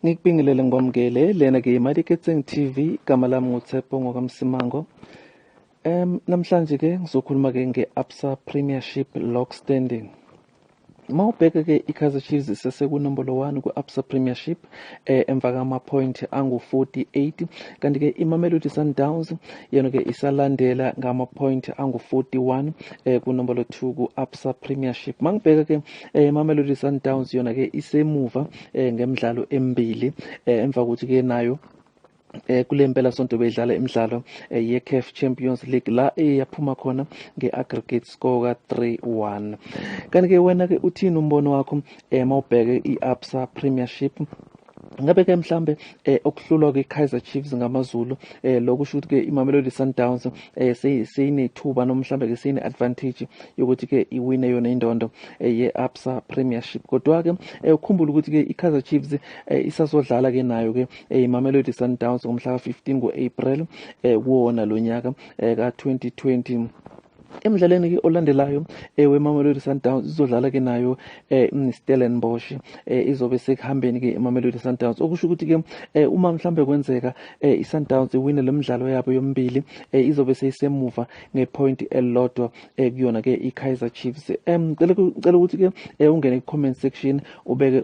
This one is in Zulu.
Ngikubingelele ngikwamukele lena ke imali Ketseng TV igama lami nguThepho ngokamsimango. Namhlanje ke ngizokhuluma ke ngeAbsa Premiership log standing. Mawubheka ke iKaizer Chiefs sesekunombolo 1 kuAbsa Premiership emva kama point angu-48, kanti ke iMamelodi Sundowns yena ke isalandela ngama point angu-41 kunombolo 2 kuAbsa Premiership. Mangibheka ke iMamelodi Sundowns yona ke isemuva ngemidlalo emibili emva kokuthi ke nayo kule mpela sonto bedlala imidlalo ye-CAF Champions League la yaphuma khona nge-aggregate score ka 3-1. Kanti ke wena ke uthini umbono wakho mawubheke iAbsa Premiership? Ngabe ke mhlambe okuhlulwa kweKaizer Chiefs ngamaZulu lokusho ukuthi ke iMamelodi Sundowns seyinethuba noma mhlambe ke seyine-advantage yokuthi ke iwine yona indondo ye-Absa Premiership. Kodwa ke ukhumbula ukuthi ke iKaizer Chiefs isazodlala ke nayo ke iMamelodi Sundowns ngomhla ka-15 ku-April kuwona lo nyaka ka-2020. Emidlalweni ke olandelayo weMamelodi Sundowns izodlala ke nayo Stellenbosch izobe sekuhambeni ke iMamelodi Sundowns, okusho ukuthi ke uma mhlambe kwenzeka iSundowns iwine lemidlalo yabo yomibili izobe seyisemuva ngepoint elilodwa kuyona ke iKaizer Chiefs. Ngicela ukuthi ke ungene ku-comment section ubeke